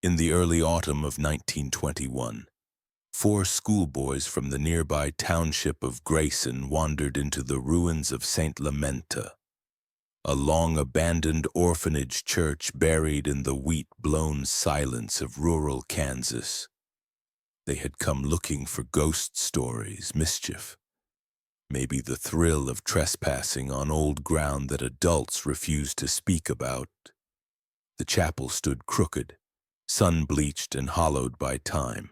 In the early autumn of 1921, four schoolboys from the nearby township of Grayson wandered into the ruins of St. Lamenta, a long-abandoned orphanage church buried in the wheat-blown silence of rural Kansas. They had come looking for ghost stories, mischief, maybe the thrill of trespassing on old ground that adults refused to speak about. The chapel stood crooked, sun-bleached and hollowed by time.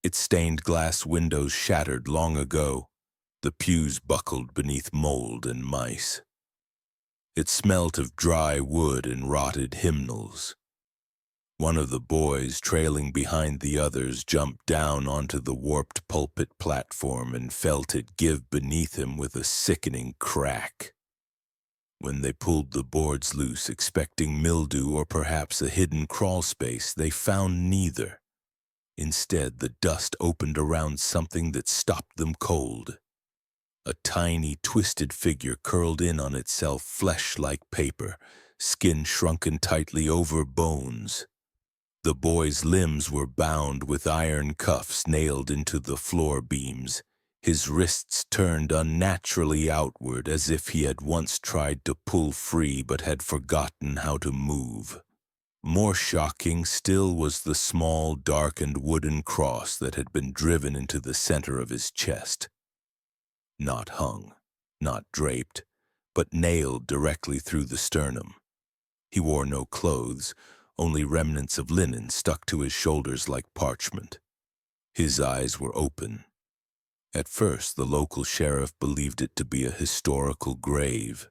Its stained glass windows shattered long ago, the pews buckled beneath mold and mice. It smelt of dry wood and rotted hymnals. One of the boys, trailing behind the others, jumped down onto the warped pulpit platform and felt it give beneath him with a sickening crack. When they pulled the boards loose, expecting mildew or perhaps a hidden crawl space, they found neither. Instead, the dust opened around something that stopped them cold. A tiny, twisted figure curled in on itself, flesh like paper, skin shrunken tightly over bones. The boy's limbs were bound with iron cuffs nailed into the floor beams, his wrists turned unnaturally outward as if he had once tried to pull free but had forgotten how to move. More shocking still was the small, darkened wooden cross that had been driven into the center of his chest. Not hung, not draped, but nailed directly through the sternum. He wore no clothes, only remnants of linen stuck to his shoulders like parchment. His eyes were open. At first, the local sheriff believed it to be a historical grave,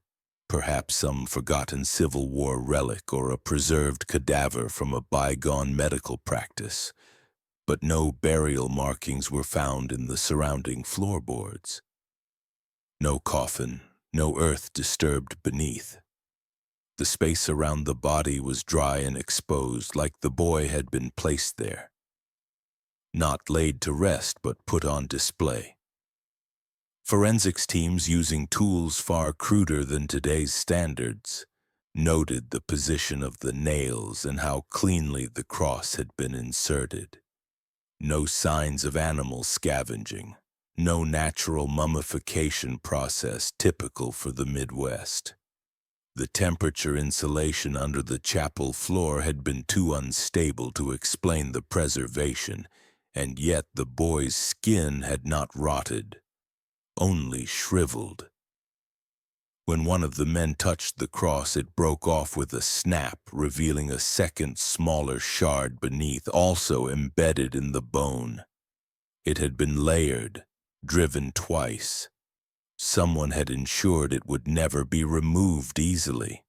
perhaps some forgotten Civil War relic or a preserved cadaver from a bygone medical practice, but no burial markings were found in the surrounding floorboards. No coffin, no earth disturbed beneath. The space around the body was dry and exposed, like the boy had been placed there. Not laid to rest, but put on display. Forensics teams, using tools far cruder than today's standards, noted the position of the nails and how cleanly the cross had been inserted. No signs of animal scavenging, no natural mummification process typical for the Midwest. The temperature insulation under the chapel floor had been too unstable to explain the preservation, and yet the boy's skin had not rotted, only shriveled. When one of the men touched the cross, it broke off with a snap, revealing a second, smaller shard beneath, also embedded in the bone. It had been layered, driven twice. Someone had ensured it would never be removed easily.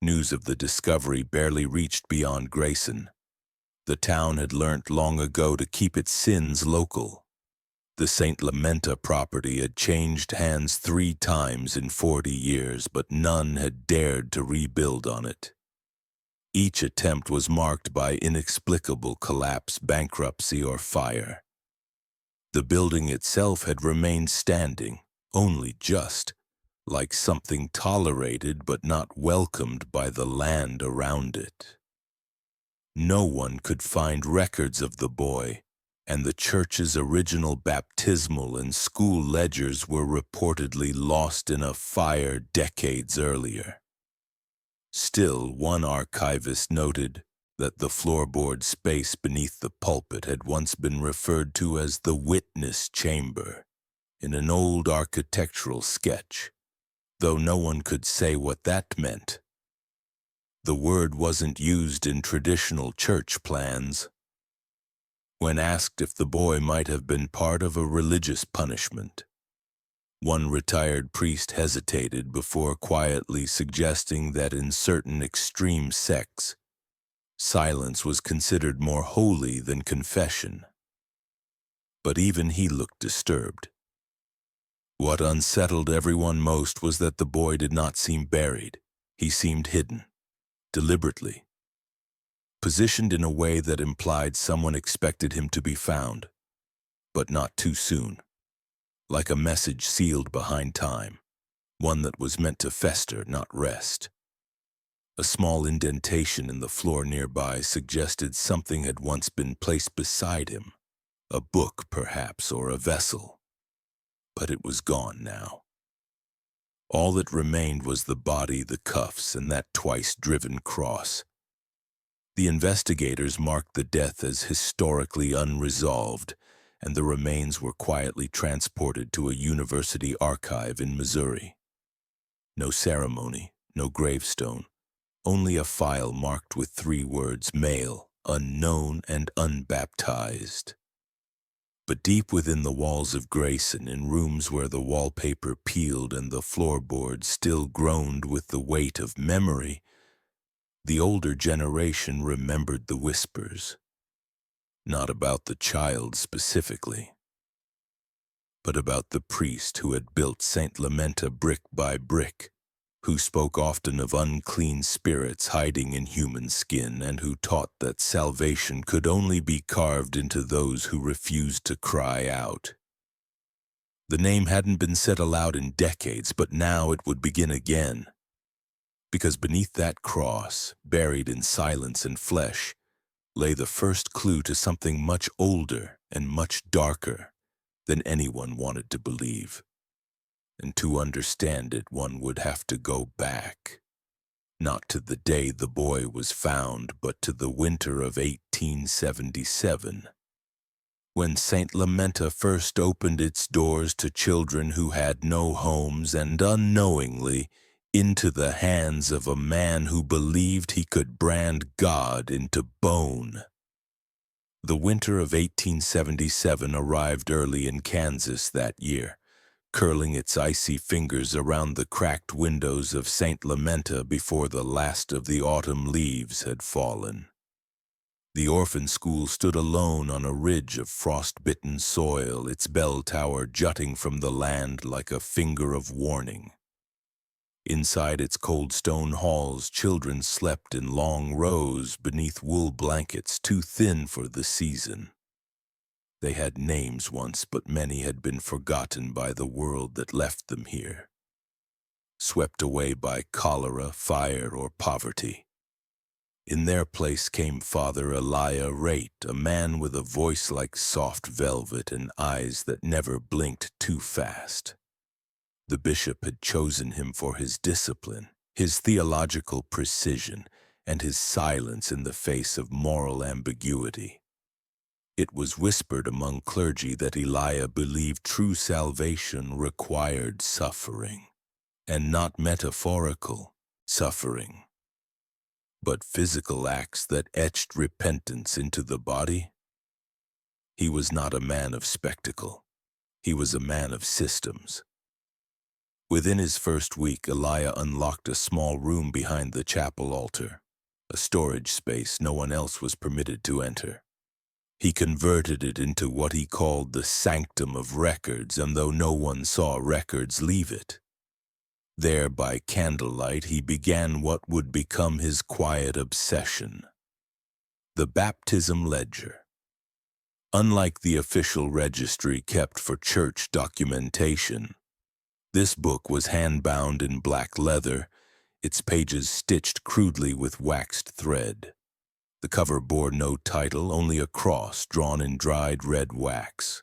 News of the discovery barely reached beyond Grayson. The town had learnt long ago to keep its sins local. The St. Lamenta property had changed hands 3 times in 40 years, but none had dared to rebuild on it. Each attempt was marked by inexplicable collapse, bankruptcy, or fire. The building itself had remained standing, only just, like something tolerated but not welcomed by the land around it. No one could find records of the boy, and the church's original baptismal and school ledgers were reportedly lost in a fire decades earlier. Still, one archivist noted that the floorboard space beneath the pulpit had once been referred to as the witness chamber in an old architectural sketch, though no one could say what that meant. The word wasn't used in traditional church plans. When asked if the boy might have been part of a religious punishment, one retired priest hesitated before quietly suggesting that in certain extreme sects, silence was considered more holy than confession. But even he looked disturbed. What unsettled everyone most was that the boy did not seem buried. He seemed hidden, deliberately, positioned in a way that implied someone expected him to be found, but not too soon, like a message sealed behind time, one that was meant to fester, not rest. A small indentation in the floor nearby suggested something had once been placed beside him, a book perhaps, or a vessel. But it was gone now. All that remained was the body, the cuffs, and that twice-driven cross. The investigators marked the death as historically unresolved, and the remains were quietly transported to a university archive in Missouri. No ceremony, no gravestone, only a file marked with 3 words: male, unknown, and unbaptized. But deep within the walls of Grayson, in rooms where the wallpaper peeled and the floorboards still groaned with the weight of memory, the older generation remembered the whispers. Not about the child specifically, but about the priest who had built St. Lamenta brick by brick, who spoke often of unclean spirits hiding in human skin, and who taught that salvation could only be carved into those who refused to cry out. The name hadn't been said aloud in decades, but now it would begin again. Because beneath that cross, buried in silence and flesh, lay the first clue to something much older and much darker than anyone wanted to believe. And to understand it, one would have to go back, not to the day the boy was found, but to the winter of 1877, when St. Lamenta first opened its doors to children who had no homes, and unknowingly into the hands of a man who believed he could brand God into bone. The winter of 1877 arrived early in Kansas that year, curling its icy fingers around the cracked windows of St. Lamenta before the last of the autumn leaves had fallen. The orphan school stood alone on a ridge of frost-bitten soil, its bell tower jutting from the land like a finger of warning. Inside its cold stone halls, children slept in long rows beneath wool blankets too thin for the season. They had names once, but many had been forgotten by the world that left them here, swept away by cholera, fire, or poverty. In their place came Father Elijah Rate, a man with a voice like soft velvet and eyes that never blinked too fast. The bishop had chosen him for his discipline, his theological precision, and his silence in the face of moral ambiguity. It was whispered among clergy that Elijah believed true salvation required suffering, and not metaphorical suffering, but physical acts that etched repentance into the body. He was not a man of spectacle. He was a man of systems. Within his first week, Elijah unlocked a small room behind the chapel altar, a storage space no one else was permitted to enter. He converted it into what he called the sanctum of records, and though no one saw records leave it, there by candlelight he began what would become his quiet obsession: the baptism ledger. Unlike the official registry kept for church documentation, this book was hand-bound in black leather, its pages stitched crudely with waxed thread. The cover bore no title, only a cross drawn in dried red wax.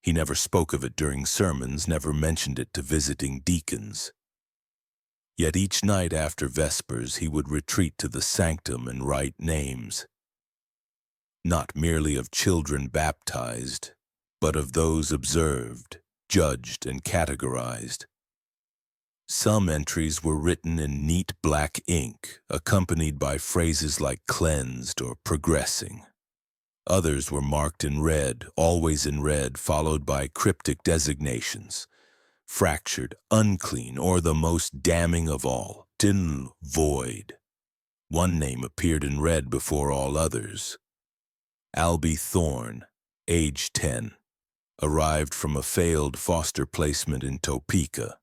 He never spoke of it during sermons, never mentioned it to visiting deacons. Yet each night after Vespers he would retreat to the sanctum and write names, not merely of children baptized, but of those observed, judged, and categorized. Some entries were written in neat black ink, accompanied by phrases like cleansed or progressing. Others were marked in red, always in red, followed by cryptic designations: fractured, unclean, or the most damning of all, tin void. One name appeared in red before all others: Albie Thorne, age 10, arrived from a failed foster placement in Topeka.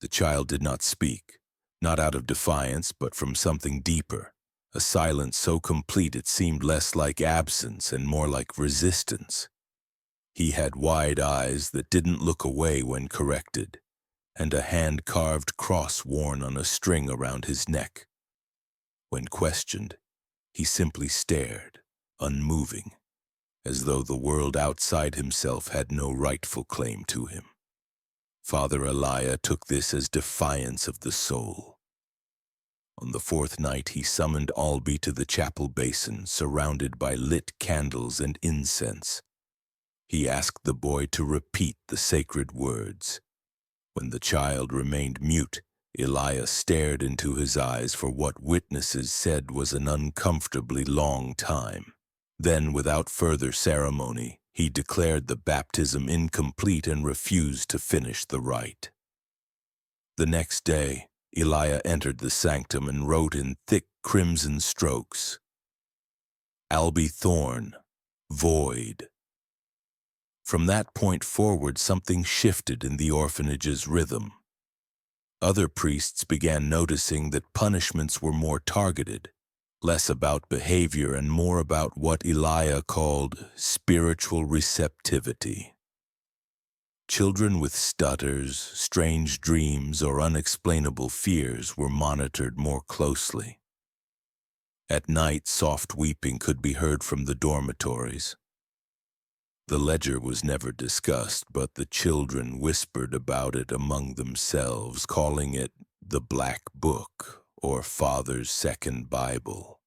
The child did not speak, not out of defiance, but from something deeper, a silence so complete it seemed less like absence and more like resistance. He had wide eyes that didn't look away when corrected, and a hand-carved cross worn on a string around his neck. When questioned, he simply stared, unmoving, as though the world outside himself had no rightful claim to him. Father Elijah took this as defiance of the soul. On the fourth night he summoned Albie to the chapel basin, surrounded by lit candles and incense. He asked the boy to repeat the sacred words. When the child remained mute, Elijah stared into his eyes for what witnesses said was an uncomfortably long time. Then, without further ceremony, he declared the baptism incomplete and refused to finish the rite. The next day, Elijah entered the sanctum and wrote in thick crimson strokes, "Albie Thorne, void." From that point forward, something shifted in the orphanage's rhythm. Other priests began noticing that punishments were more targeted, less about behavior and more about what Elijah called spiritual receptivity. Children with stutters, strange dreams, or unexplainable fears were monitored more closely. At night, soft weeping could be heard from the dormitories. The ledger was never discussed, but the children whispered about it among themselves, calling it the Black Book or Father's Second Bible.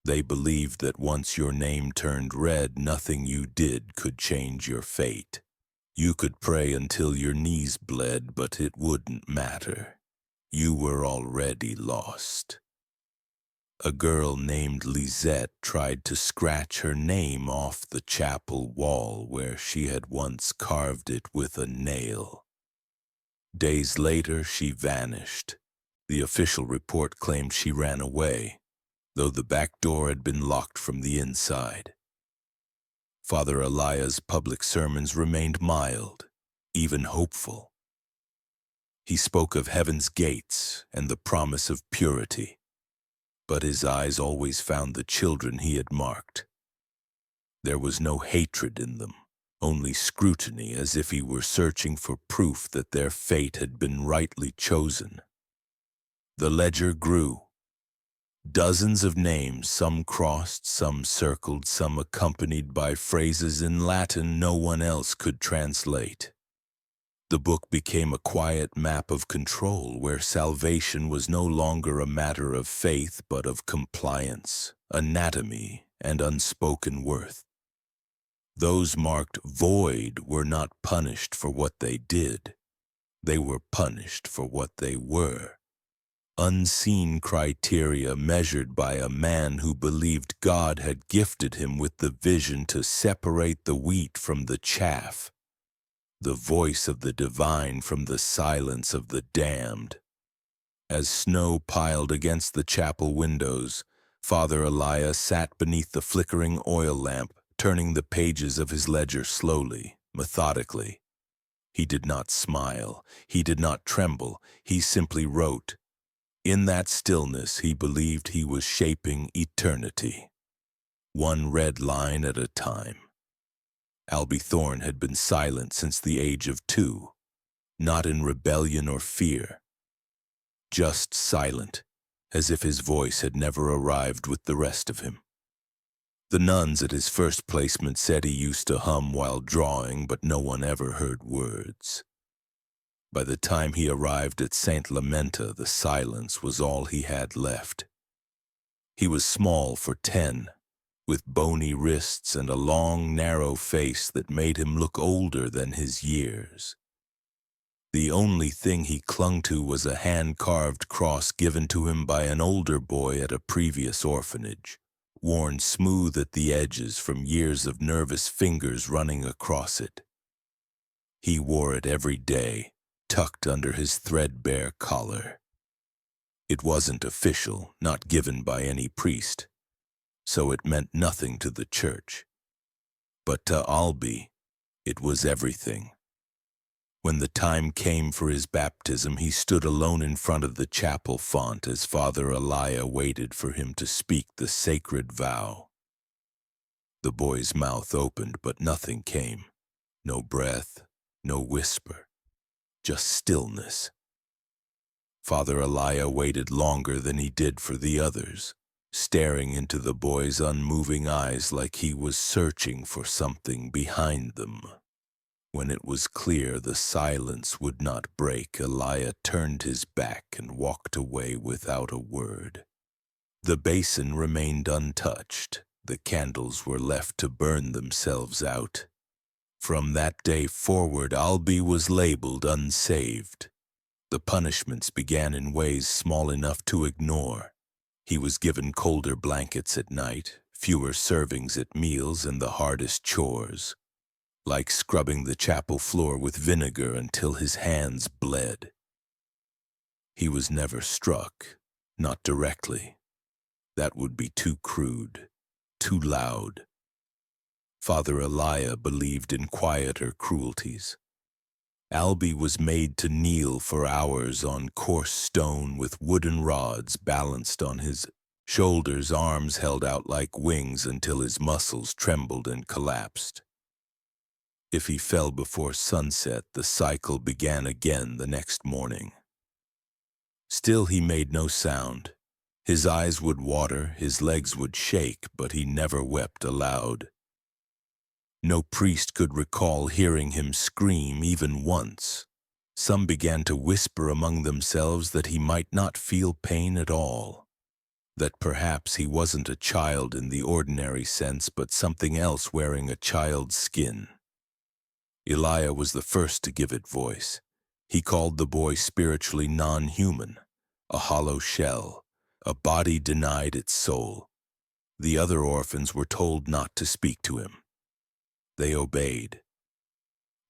They believed that once your name turned red, nothing you did could change your fate. You could pray until your knees bled, but it wouldn't matter. You were already lost. A girl named Lisette tried to scratch her name off the chapel wall where she had once carved it with a nail. Days later, she vanished. The official report claimed she ran away, though the back door had been locked from the inside. Father Elijah's public sermons remained mild, even hopeful. He spoke of heaven's gates and the promise of purity, but his eyes always found the children he had marked. There was no hatred in them, only scrutiny, as if he were searching for proof that their fate had been rightly chosen. The ledger grew. Dozens of names, some crossed, some circled, some accompanied by phrases in Latin no one else could translate. The book became a quiet map of control where salvation was no longer a matter of faith but of compliance, anatomy, and unspoken worth. Those marked void were not punished for what they did. They were punished for what they were. Unseen criteria measured by a man who believed God had gifted him with the vision to separate the wheat from the chaff, the voice of the divine from the silence of the damned. As snow piled against the chapel windows, Father Elijah sat beneath the flickering oil lamp, turning the pages of his ledger slowly, methodically. He did not smile, he did not tremble, he simply wrote. In that stillness, he believed he was shaping eternity, one red line at a time. Albie Thorne had been silent since the age of 2, not in rebellion or fear, just silent, as if his voice had never arrived with the rest of him. The nuns at his first placement said he used to hum while drawing, but no one ever heard words. By the time he arrived at St. Lamenta, the silence was all he had left. He was small for 10, with bony wrists and a long, narrow face that made him look older than his years. The only thing he clung to was a hand-carved cross given to him by an older boy at a previous orphanage, worn smooth at the edges from years of nervous fingers running across it. He wore it every day, tucked under his threadbare collar. It wasn't official, not given by any priest, so it meant nothing to the church. But to Albie, it was everything. When the time came for his baptism, he stood alone in front of the chapel font as Father Elijah waited for him to speak the sacred vow. The boy's mouth opened, but nothing came. No breath, no whisper, just stillness. Father Elia waited longer than he did for the others, staring into the boy's unmoving eyes like he was searching for something behind them. When it was clear the silence would not break, Elia turned his back and walked away without a word. The basin remained untouched. The candles were left to burn themselves out. From that day forward, Albi was labeled unsaved. The punishments began in ways small enough to ignore. He was given colder blankets at night, fewer servings at meals, and the hardest chores, like scrubbing the chapel floor with vinegar until his hands bled. He was never struck, not directly. That would be too crude, too loud. Father Elia believed in quieter cruelties. Albi was made to kneel for hours on coarse stone with wooden rods balanced on his shoulders, arms held out like wings until his muscles trembled and collapsed. If he fell before sunset, the cycle began again the next morning. Still he made no sound. His eyes would water, his legs would shake, but he never wept aloud. No priest could recall hearing him scream even once. Some began to whisper among themselves that he might not feel pain at all, that perhaps he wasn't a child in the ordinary sense, but something else wearing a child's skin. Elia was the first to give it voice. He called the boy spiritually non-human, a hollow shell, a body denied its soul. The other orphans were told not to speak to him. They obeyed.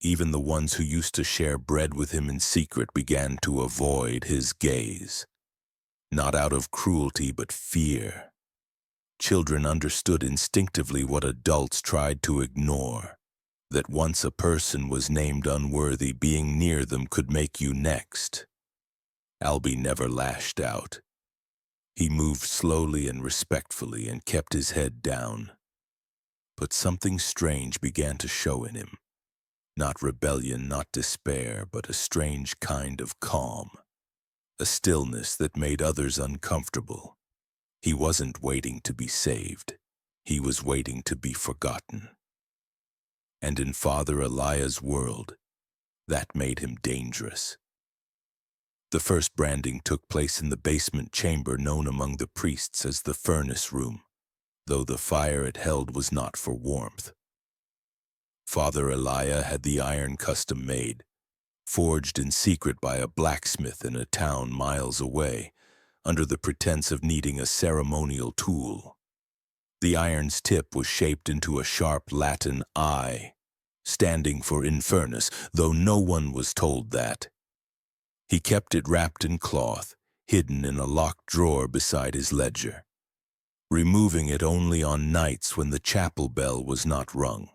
Even the ones who used to share bread with him in secret began to avoid his gaze, not out of cruelty but fear. Children understood instinctively what adults tried to ignore, that once a person was named unworthy, being near them could make you next. Albi never lashed out. He moved slowly and respectfully and kept his head down. But something strange began to show in him. Not rebellion, not despair, but a strange kind of calm. A stillness that made others uncomfortable. He wasn't waiting to be saved. He was waiting to be forgotten. And in Father Elia's world, that made him dangerous. The first branding took place in the basement chamber known among the priests as the furnace room, though the fire it held was not for warmth. Father Elia had the iron custom made, forged in secret by a blacksmith in a town miles away, under the pretense of needing a ceremonial tool. The iron's tip was shaped into a sharp Latin I, standing for infernus, though no one was told that. He kept it wrapped in cloth, hidden in a locked drawer beside his ledger, removing it only on nights when the chapel bell was not rung.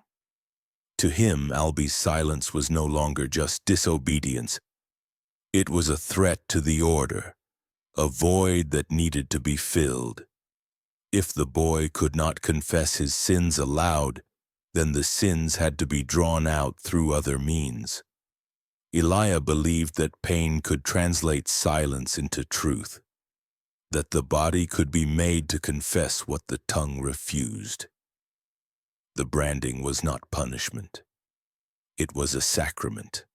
To him, Albi's silence was no longer just disobedience. It was a threat to the order, a void that needed to be filled. If the boy could not confess his sins aloud, then the sins had to be drawn out through other means. Elia believed that pain could translate silence into truth, that the body could be made to confess what the tongue refused. The branding was not punishment. It was a sacrament.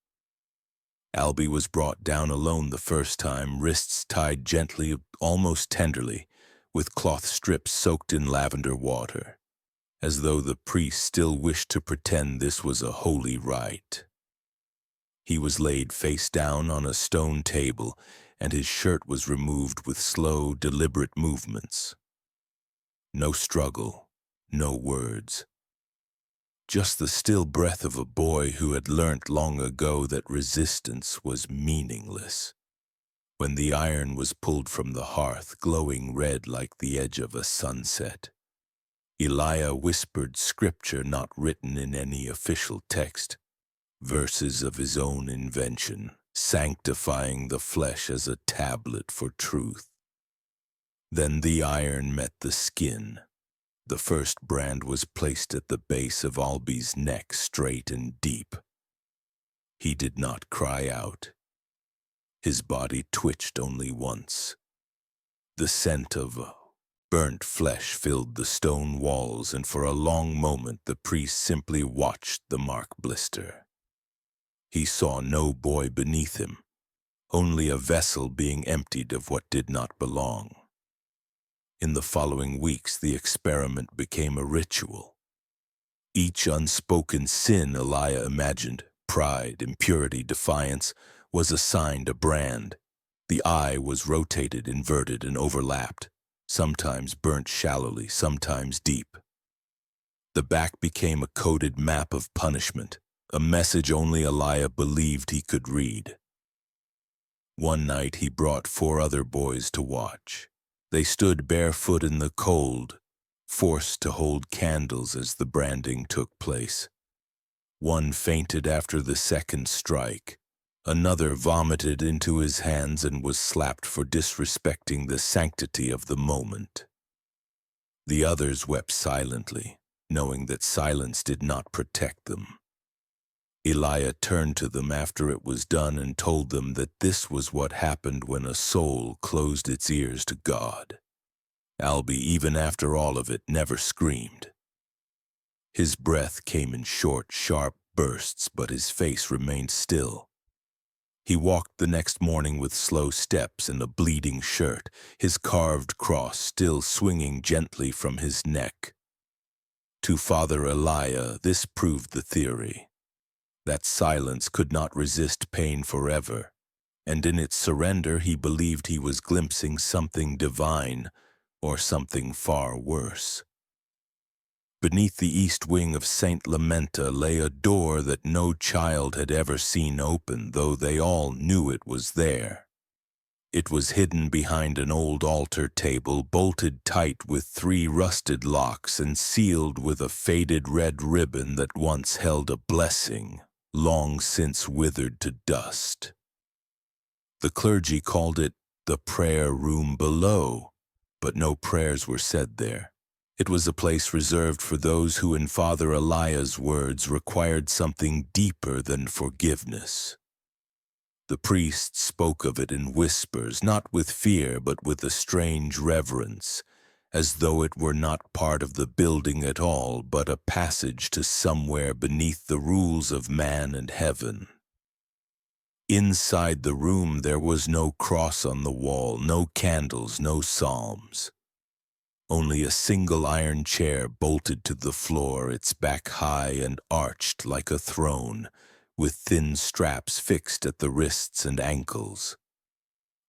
Albi was brought down alone the first time, wrists tied gently, almost tenderly, with cloth strips soaked in lavender water, as though the priest still wished to pretend this was a holy rite. He was laid face down on a stone table, and his shirt was removed with slow, deliberate movements. No struggle, no words. Just the still breath of a boy who had learnt long ago that resistance was meaningless. When the iron was pulled from the hearth, glowing red like the edge of a sunset, Elia whispered scripture not written in any official text, verses of his own invention, sanctifying the flesh as a tablet for truth. Then the iron met the skin. The first brand was placed at the base of Albi's neck, straight and deep. He did not cry out. His body twitched only once. The scent of burnt flesh filled the stone walls, and for a long moment the priest simply watched the mark blister. He saw no boy beneath him, only a vessel being emptied of what did not belong. In the following weeks, the experiment became a ritual. Each unspoken sin Elijah imagined, pride, impurity, defiance, was assigned a brand. The eye was rotated, inverted, and overlapped, sometimes burnt shallowly, sometimes deep. The back became a coded map of punishment, a message only Elijah believed he could read. One night he brought 4 other boys to watch. They stood barefoot in the cold, forced to hold candles as the branding took place. One fainted after the second strike. Another vomited into his hands and was slapped for disrespecting the sanctity of the moment. The others wept silently, knowing that silence did not protect them. Elijah turned to them after it was done and told them that this was what happened when a soul closed its ears to God. Albie, even after all of it, never screamed. His breath came in short, sharp bursts, but his face remained still. He walked the next morning with slow steps and a bleeding shirt, his carved cross still swinging gently from his neck. To Father Elijah, this proved the theory. That silence could not resist pain forever, and in its surrender he believed he was glimpsing something divine, or something far worse. Beneath the east wing of St. Lamenta lay a door that no child had ever seen open, though they all knew it was there. It was hidden behind an old altar table, bolted tight with 3 rusted locks and sealed with a faded red ribbon that once held a blessing, long since withered to dust. The clergy called it the prayer room below, but no prayers were said there. It was a place reserved for those who, in Father Elijah's words, required something deeper than forgiveness. The priest spoke of it in whispers, not with fear, but with a strange reverence, as though it were not part of the building at all, but a passage to somewhere beneath the rules of man and heaven. Inside the room there was no cross on the wall, no candles, no psalms. Only a single iron chair bolted to the floor, its back high and arched like a throne, with thin straps fixed at the wrists and ankles.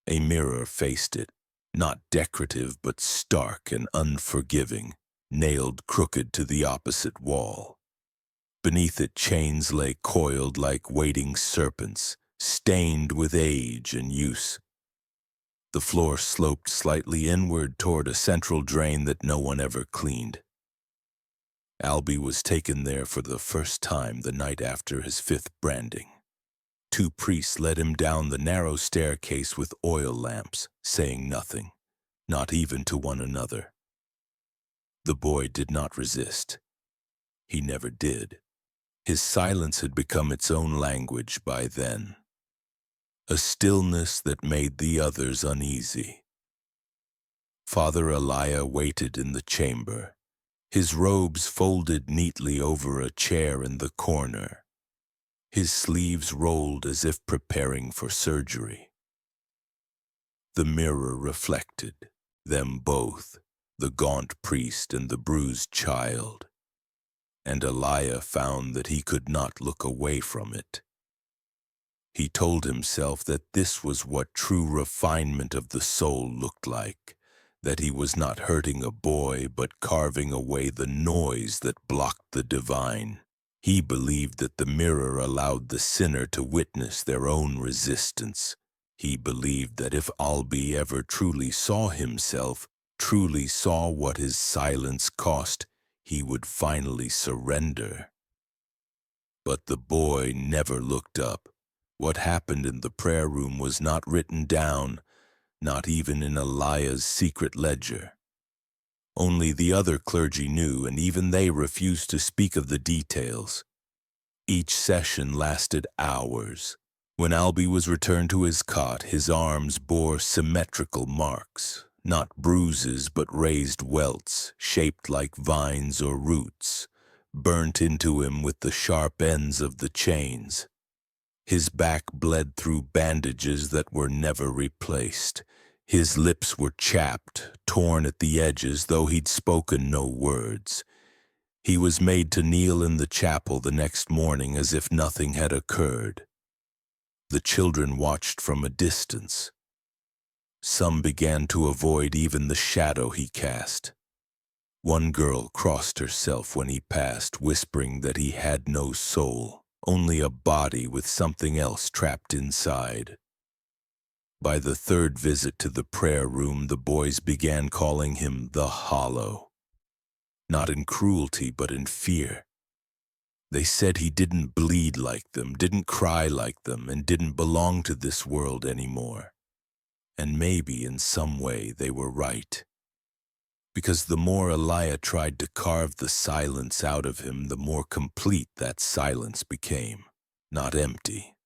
A mirror faced it, not decorative but stark and unforgiving, nailed crooked to the opposite wall. Beneath it chains lay coiled like waiting serpents, stained with age and use. The floor sloped slightly inward toward a central drain that no one ever cleaned. Albie was taken there for the first time the night after his 5th branding. 2 priests led him down the narrow staircase with oil lamps, saying nothing, not even to one another. The boy did not resist. He never did. His silence had become its own language by then. A stillness that made the others uneasy. Father Elijah waited in the chamber, his robes folded neatly over a chair in the corner, his sleeves rolled as if preparing for surgery. The mirror reflected them both, the gaunt priest and the bruised child, and Elijah found that he could not look away from it. He told himself that this was what true refinement of the soul looked like, that he was not hurting a boy but carving away the noise that blocked the divine. He believed that the mirror allowed the sinner to witness their own resistance. He believed that if Albie ever truly saw himself, truly saw what his silence cost, he would finally surrender. But the boy never looked up. What happened in the prayer room was not written down, not even in Elijah's secret ledger. Only the other clergy knew, and even they refused to speak of the details. Each session lasted hours. When Albie was returned to his cot, his arms bore symmetrical marks, not bruises but raised welts, shaped like vines or roots, burnt into him with the sharp ends of the chains. His back bled through bandages that were never replaced. His lips were chapped, torn at the edges, though he'd spoken no words. He was made to kneel in the chapel the next morning as if nothing had occurred. The children watched from a distance. Some began to avoid even the shadow he cast. One girl crossed herself when he passed, whispering that he had no soul, only a body with something else trapped inside. By the third visit to the prayer room, the boys began calling him the Hollow. Not in cruelty, but in fear. They said he didn't bleed like them, didn't cry like them, and didn't belong to this world anymore. And maybe in some way they were right. Because the more Elijah tried to carve the silence out of him, the more complete that silence became. Not empty,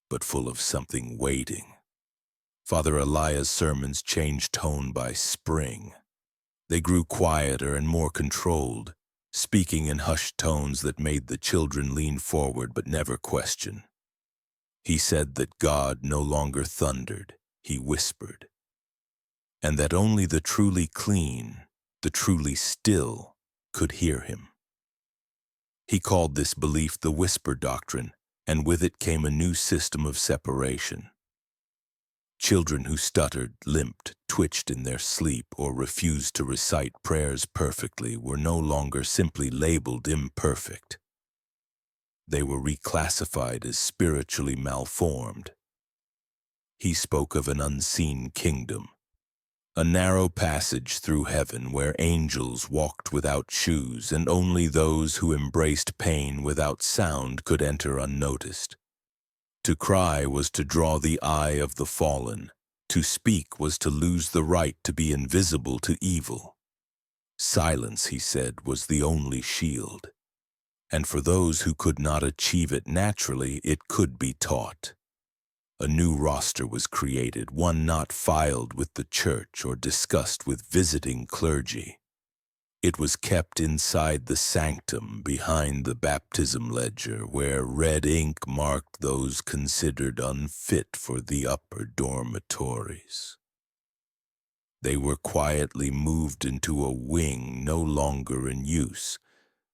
but full of something waiting. Father Elijah's sermons changed tone by spring. They grew quieter and more controlled, speaking in hushed tones that made the children lean forward but never question. He said that God no longer thundered, he whispered, and that only the truly clean, the truly still, could hear him. He called this belief the whisper doctrine, and with it came a new system of separation. Children who stuttered, limped, twitched in their sleep, or refused to recite prayers perfectly were no longer simply labeled imperfect. They were reclassified as spiritually malformed. He spoke of an unseen kingdom, a narrow passage through heaven where angels walked without shoes, and only those who embraced pain without sound could enter unnoticed. To cry was to draw the eye of the fallen. To speak was to lose the right to be invisible to evil. Silence, he said, was the only shield. And for those who could not achieve it naturally, it could be taught. A new roster was created, one not filed with the church or discussed with visiting clergy. It was kept inside the sanctum behind the baptism ledger, where red ink marked those considered unfit for the upper dormitories. They were quietly moved into a wing no longer in use,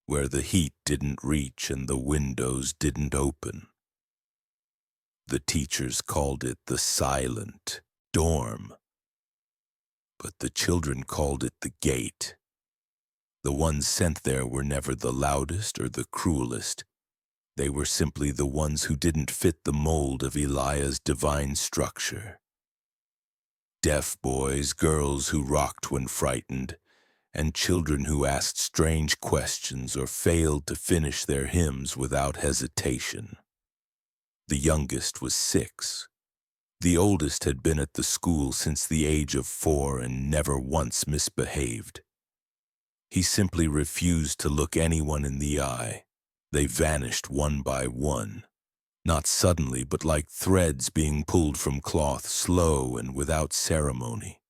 where the heat didn't reach and the windows didn't open. The teachers called it the silent dorm, but the children called it the gate. The ones sent there were never the loudest or the cruelest. They were simply the ones who didn't fit the mold of Elijah's divine structure. Deaf boys, girls who rocked when frightened, and children who asked strange questions or failed to finish their hymns without hesitation. The youngest was 6. The oldest had been at the school since the age of 4 and never once misbehaved. He simply refused to look anyone in the eye. They vanished one by one, not suddenly, but like threads being pulled from cloth, slow and without ceremony.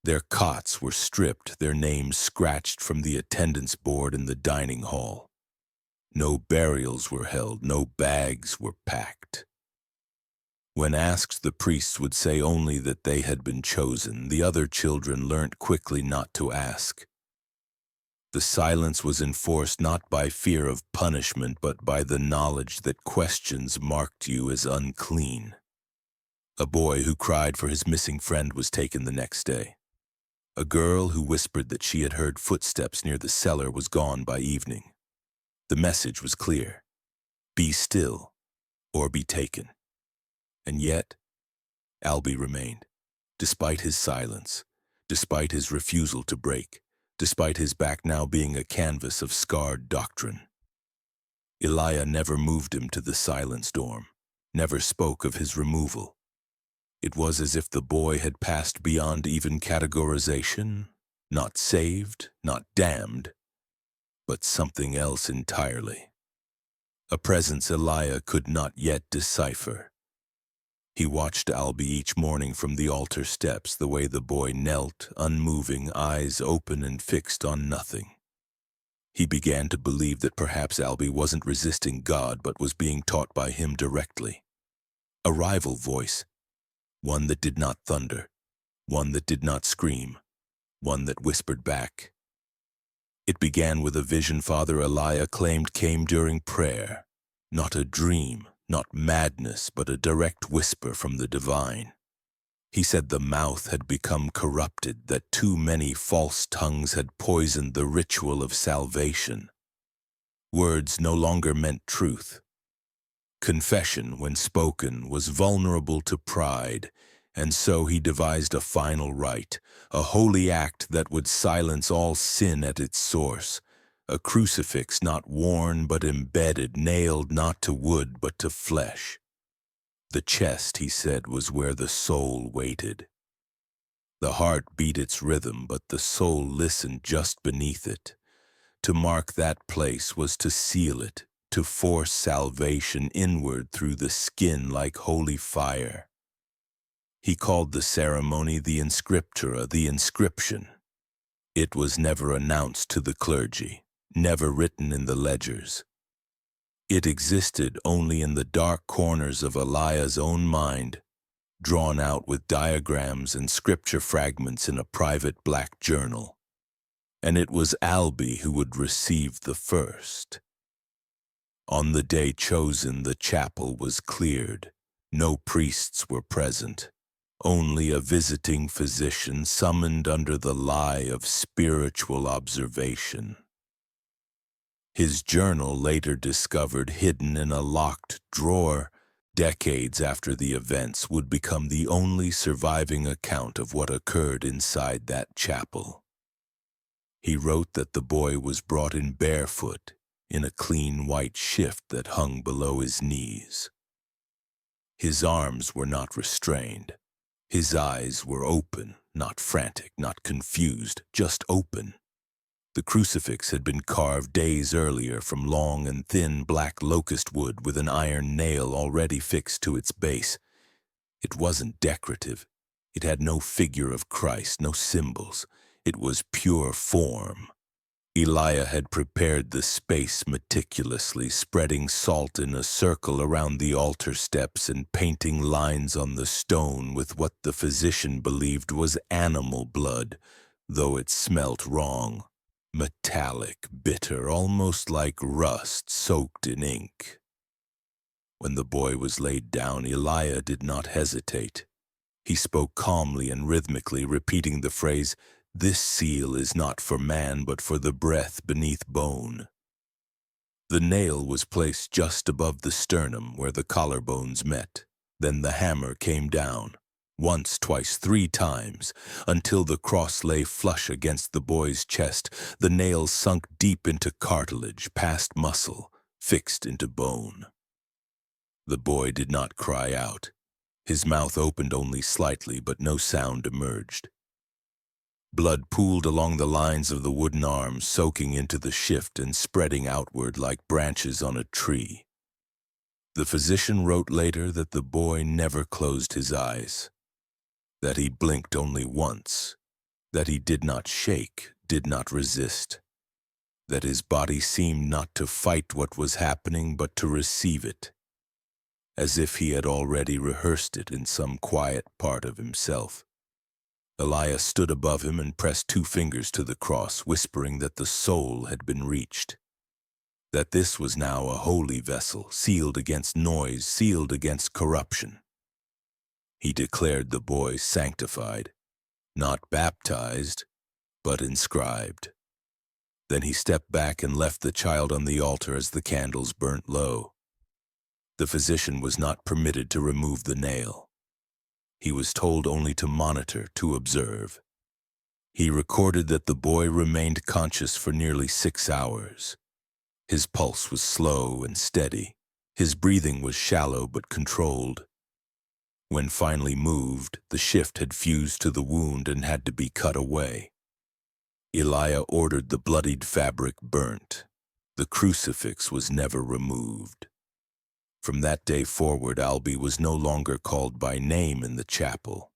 Their cots were stripped, their names scratched from the attendance board in the dining hall. No burials were held, no bags were packed. When asked, the priests would say only that they had been chosen. The other children learnt quickly not to ask. The silence was enforced not by fear of punishment, but by the knowledge that questions marked you as unclean. A boy who cried for his missing friend was taken the next day. A girl who whispered that she had heard footsteps near the cellar was gone by evening. The message was clear: be still, or be taken. And yet, Albie remained, despite his silence, despite his refusal to break, despite his back now being a canvas of scarred doctrine. Elijah never moved him to the silence dorm, never spoke of his removal. It was as if the boy had passed beyond even categorization, not saved, not damned, but something else entirely. a presence Elijah could not yet decipher. He watched Albie each morning from the altar steps, the way the boy knelt, unmoving, eyes open and fixed on nothing. He began to believe that perhaps Albie wasn't resisting God but was being taught by him directly. A rival voice, one that did not thunder, one that did not scream, one that whispered back. It began with a vision Father Elijah claimed came during prayer, not a dream, not madness, but a direct whisper from the divine. He said the mouth had become corrupted, that too many false tongues had poisoned the ritual of salvation. Words no longer meant truth. Confession, when spoken, was vulnerable to pride, and so he devised a final rite, a holy act that would silence all sin at its source, a crucifix not worn but embedded, nailed not to wood but to flesh. The chest, he said, was where the soul waited. The heart beat its rhythm, but the soul listened just beneath it. To mark that place was to seal it, to force salvation inward through the skin like holy fire. He called the ceremony the inscriptura, the inscription. It was never announced to the clergy, never written in the ledgers. It existed only in the dark corners of Elijah's own mind, drawn out with diagrams and scripture fragments in a private black journal. And it was Albie who would receive the first. On the day chosen, the chapel was cleared. No priests were present. Only a visiting physician summoned under the lie of spiritual observation. His journal, later discovered hidden in a locked drawer, decades after the events, would become the only surviving account of what occurred inside that chapel. He wrote that the boy was brought in barefoot, in a clean white shift that hung below his knees. His arms were not restrained. His eyes were open, not frantic, not confused, just open. The crucifix had been carved days earlier from long and thin black locust wood with an iron nail already fixed to its base. It wasn't decorative. It had no figure of Christ, no symbols. It was pure form. Elijah had prepared the space meticulously, spreading salt in a circle around the altar steps and painting lines on the stone with what the physician believed was animal blood, though it smelt wrong. Metallic, bitter, almost like rust soaked in ink. When the boy was laid down, Elijah did not hesitate. He spoke calmly and rhythmically, repeating the phrase, "This seal is not for man, but for the breath beneath bone." The nail was placed just above the sternum where the collarbones met. Then the hammer came down, once, twice, 3 times, until the cross lay flush against the boy's chest. The nail sunk deep into cartilage, past muscle, fixed into bone. The boy did not cry out. His mouth opened only slightly, but no sound emerged. Blood pooled along the lines of the wooden arms, soaking into the shift and spreading outward like branches on a tree. The physician wrote later that the boy never closed his eyes, that he blinked only once, that he did not shake, did not resist, that his body seemed not to fight what was happening but to receive it, as if he had already rehearsed it in some quiet part of himself. Elijah stood above him and pressed 2 fingers to the cross, whispering that the soul had been reached, that this was now a holy vessel, sealed against noise, sealed against corruption. He declared the boy sanctified, not baptized, but inscribed. Then he stepped back and left the child on the altar as the candles burnt low. The physician was not permitted to remove the nail. He was told only to monitor, to observe. He recorded that the boy remained conscious for nearly 6 hours. His pulse was slow and steady. His breathing was shallow but controlled. When finally moved, the shift had fused to the wound and had to be cut away. Elijah ordered the bloodied fabric burnt. The crucifix was never removed. From that day forward, Albie was no longer called by name in the chapel.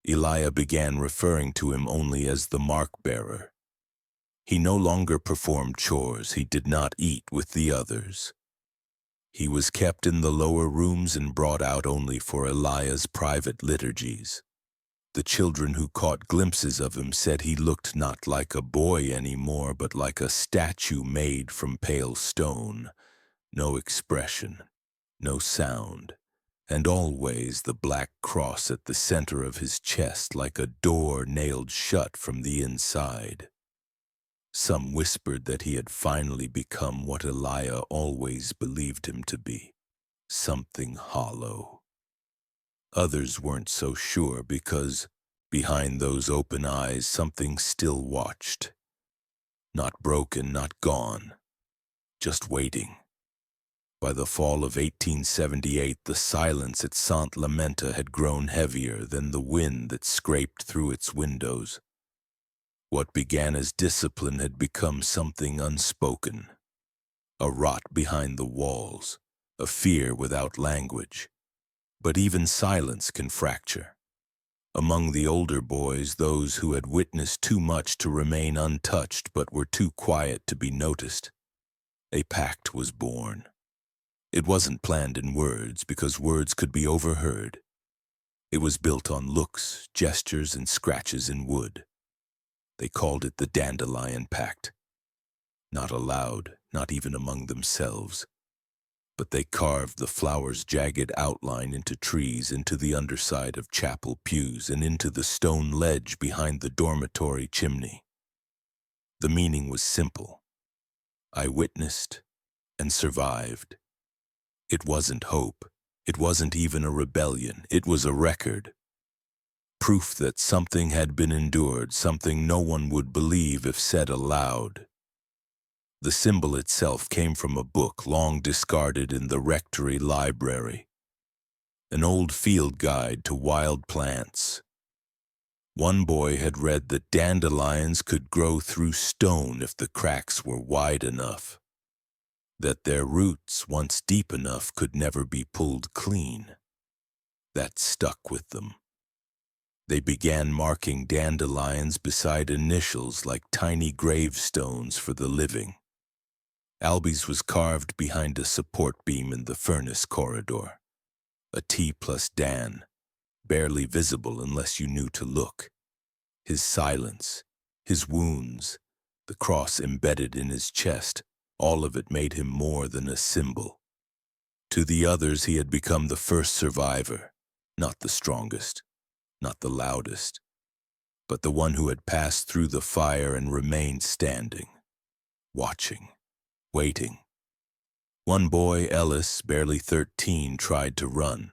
Elijah began referring to him only as the mark-bearer. He no longer performed chores. He did not eat with the others. He was kept in the lower rooms and brought out only for Elijah's private liturgies. The children who caught glimpses of him said he looked not like a boy anymore, but like a statue made from pale stone. No expression, no sound, and always the black cross at the center of his chest like a door nailed shut from the inside. Some whispered that he had finally become what Elijah always believed him to be, something hollow. Others weren't so sure because, behind those open eyes, something still watched. Not broken, not gone, just waiting. By the fall of 1878, the silence at Saint Lamenta had grown heavier than the wind that scraped through its windows. What began as discipline had become something unspoken, a rot behind the walls, a fear without language. But even silence can fracture. Among the older boys, those who had witnessed too much to remain untouched but were too quiet to be noticed, a pact was born. It wasn't planned in words because words could be overheard. It was built on looks, gestures, and scratches in wood. They called it the Dandelion Pact. Not aloud, not even among themselves. But they carved the flower's jagged outline into trees, into the underside of chapel pews, and into the stone ledge behind the dormitory chimney. The meaning was simple. I witnessed and survived. It wasn't hope. It wasn't even a rebellion. It was a record. Proof that something had been endured, something no one would believe if said aloud. The symbol itself came from a book long discarded in the rectory library, an old field guide to wild plants. One boy had read that dandelions could grow through stone if the cracks were wide enough, that their roots, once deep enough, could never be pulled clean. That stuck with them. They began marking dandelions beside initials like tiny gravestones for the living. Albie's was carved behind a support beam in the furnace corridor. A T plus Dan, barely visible unless you knew to look. His silence, his wounds, the cross embedded in his chest, all of it made him more than a symbol. To the others, he had become the first survivor, not the strongest, not the loudest, but the one who had passed through the fire and remained standing, watching, waiting. One boy, Ellis, barely 13, tried to run.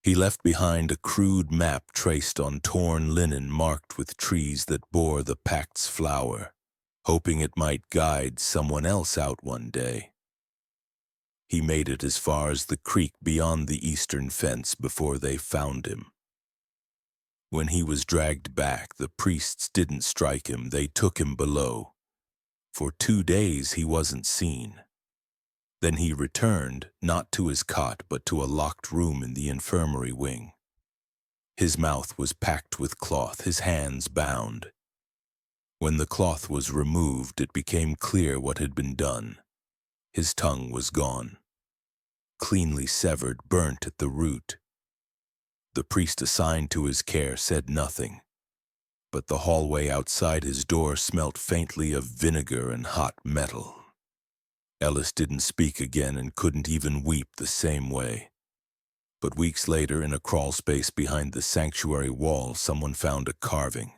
He left behind a crude map traced on torn linen marked with trees that bore the pact's flower, hoping it might guide someone else out one day. He made it as far as the creek beyond the eastern fence before they found him. When he was dragged back, the priests didn't strike him, they took him below. For 2 days he wasn't seen. Then he returned, not to his cot, but to a locked room in the infirmary wing. His mouth was packed with cloth, his hands bound. When the cloth was removed, it became clear what had been done. His tongue was gone, cleanly severed, burnt at the root. The priest assigned to his care said nothing, but the hallway outside his door smelt faintly of vinegar and hot metal. Ellis didn't speak again and couldn't even weep the same way. But weeks later, in a crawl space behind the sanctuary wall, someone found a carving,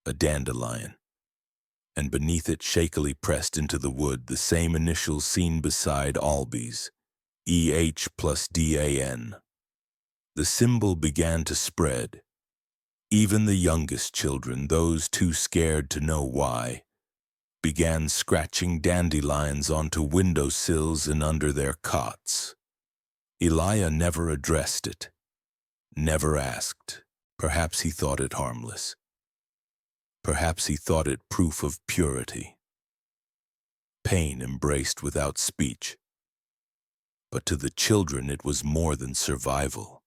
a dandelion, and beneath it, shakily pressed into the wood, the same initials seen beside Albie's, EH plus DAN. The symbol began to spread. Even the youngest children, those too scared to know why, began scratching dandelions onto windowsills and under their cots. Elijah never addressed it, never asked. Perhaps he thought it harmless. Perhaps he thought it proof of purity. Pain embraced without speech. but to the children it was more than survival.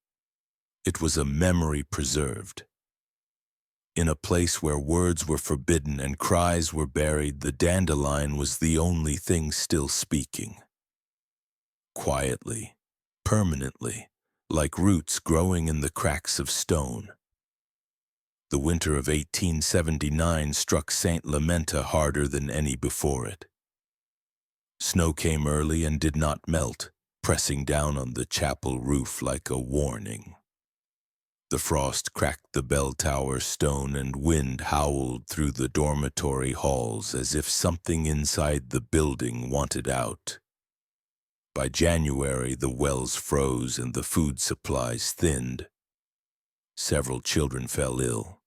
It was a memory preserved. In a place where words were forbidden and cries were buried, the dandelion was the only thing still speaking. Quietly, permanently, like roots growing in the cracks of stone. The winter of 1879 struck St. Lamenta harder than any before it. Snow came early and did not melt, pressing down on the chapel roof like a warning. The frost cracked the bell tower stone and wind howled through the dormitory halls as if something inside the building wanted out. By January, the wells froze and the food supplies thinned. Several children fell ill,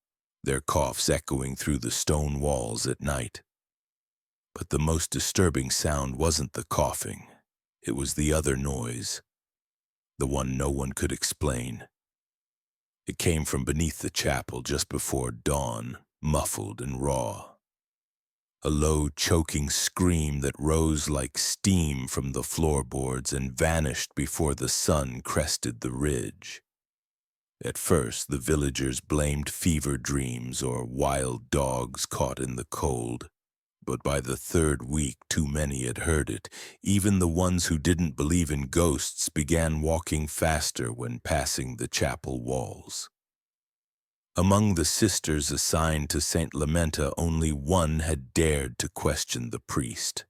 their coughs echoing through the stone walls at night. But the most disturbing sound wasn't the coughing. It was the other noise, the one no one could explain. It came from beneath the chapel just before dawn, muffled and raw. A low, choking scream that rose like steam from the floorboards and vanished before the sun crested the ridge. At first, the villagers blamed fever dreams or wild dogs caught in the cold. But by the third week, too many had heard it. Even the ones who didn't believe in ghosts began walking faster when passing the chapel walls. Among the sisters assigned to St. Lamenta, only one had dared to question the priest.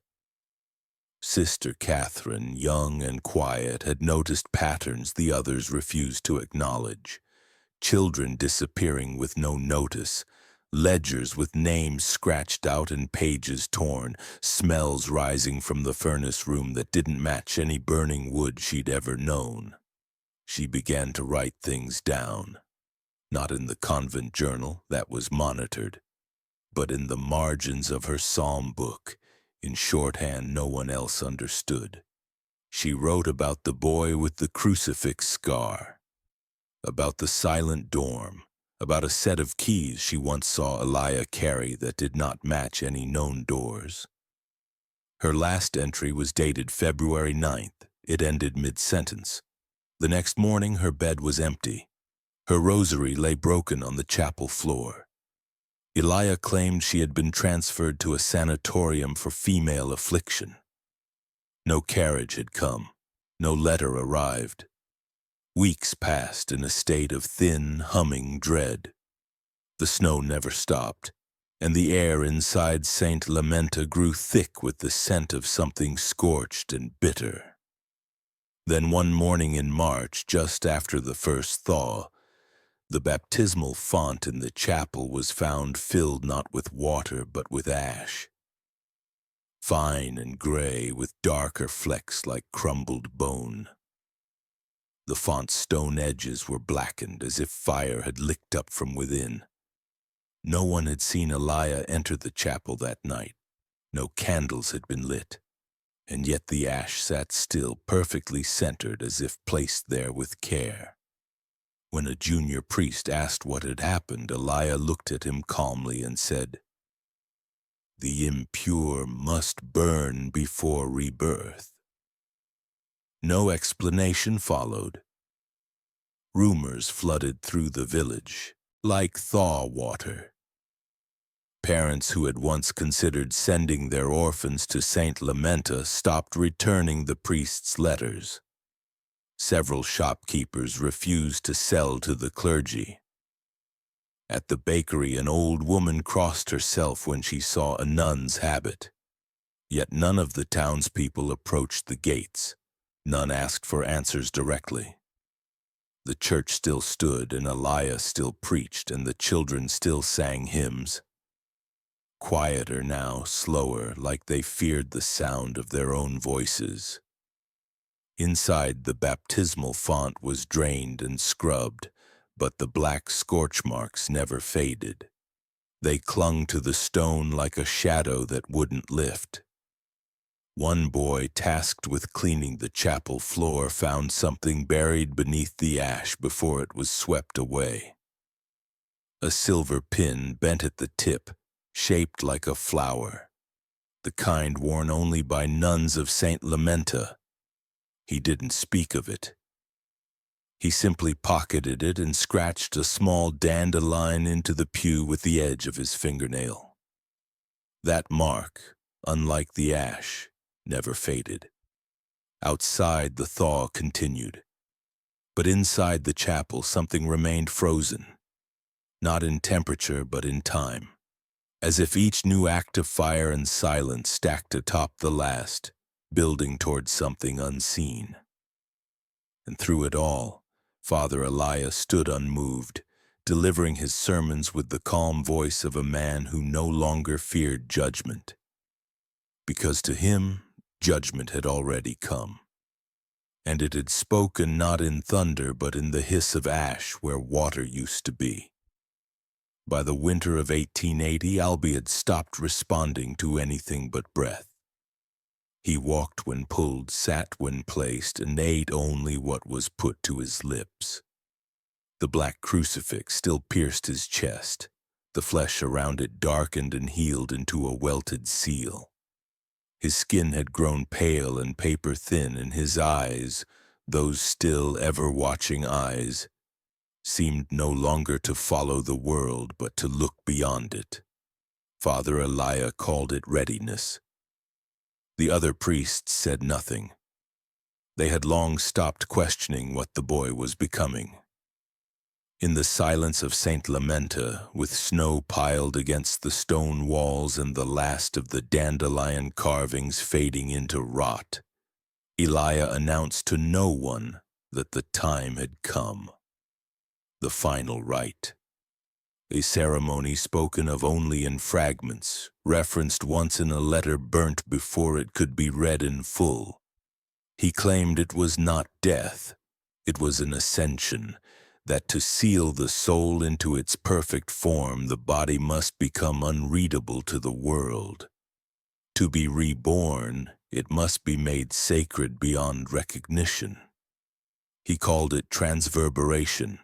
Sister Catherine, young and quiet, had noticed patterns the others refused to acknowledge. Children disappearing with no notice, ledgers with names scratched out and pages torn, smells rising from the furnace room that didn't match any burning wood she'd ever known. She began to write things down. Not in the convent journal, that was monitored, but in the margins of her psalm book, in shorthand no one else understood. She wrote about the boy with the crucifix scar, about the silent dorm, about a set of keys she once saw Elia carry that did not match any known doors. Her last entry was dated February 9th. It ended mid-sentence. The next morning her bed was empty. Her rosary lay broken on the chapel floor. Elia claimed she had been transferred to a sanatorium for female affliction. No carriage had come. No letter arrived. Weeks passed in a state of thin, humming dread. The snow never stopped, and the air inside St. Lamenta grew thick with the scent of something scorched and bitter. Then one morning in March, just after the first thaw, the baptismal font in the chapel was found filled not with water but with ash. Fine and gray with darker flecks like crumbled bone. The font's stone edges were blackened as if fire had licked up from within. No one had seen Elia enter the chapel that night. No candles had been lit, and yet the ash sat still, perfectly centered as if placed there with care. When a junior priest asked what had happened, Elia looked at him calmly and said, "The impure must burn before rebirth." No explanation followed. Rumors flooded through the village, like thaw water. Parents who had once considered sending their orphans to St. Lamenta stopped returning the priest's letters. Several shopkeepers refused to sell to the clergy. At the bakery, an old woman crossed herself when she saw a nun's habit. Yet none of the townspeople approached the gates. None asked for answers directly. The church still stood, and Elia still preached, and the children still sang hymns. Quieter now, slower, like they feared the sound of their own voices. Inside, the baptismal font was drained and scrubbed, but the black scorch marks never faded. They clung to the stone like a shadow that wouldn't lift. One boy, tasked with cleaning the chapel floor, found something buried beneath the ash before it was swept away. A silver pin bent at the tip, shaped like a flower, the kind worn only by nuns of St. Lamenta. He didn't speak of it. He simply pocketed it and scratched a small dandelion into the pew with the edge of his fingernail. That mark, unlike the ash, never faded. Outside, the thaw continued. But inside the chapel, something remained frozen, not in temperature but in time, as if each new act of fire and silence stacked atop the last, building towards something unseen. And through it all, Father Elias stood unmoved, delivering his sermons with the calm voice of a man who no longer feared judgment. Because to him, judgment had already come. And it had spoken not in thunder but in the hiss of ash where water used to be. By the winter of 1880, Albie had stopped responding to anything but breath. He walked when pulled, sat when placed, and ate only what was put to his lips. The black crucifix still pierced his chest. The flesh around it darkened and healed into a welted seal. His skin had grown pale and paper-thin, and his eyes, those still, ever-watching eyes, seemed no longer to follow the world, but to look beyond it. Father Elia called it readiness. The other priests said nothing. They had long stopped questioning what the boy was becoming. In the silence of St. Lamenta, with snow piled against the stone walls and the last of the dandelion carvings fading into rot, Elia announced to no one that the time had come. The final rite. A ceremony spoken of only in fragments, referenced once in a letter burnt before it could be read in full. He claimed it was not death, it was an ascension, that to seal the soul into its perfect form, the body must become unreadable to the world. To be reborn, it must be made sacred beyond recognition. He called it transverberation,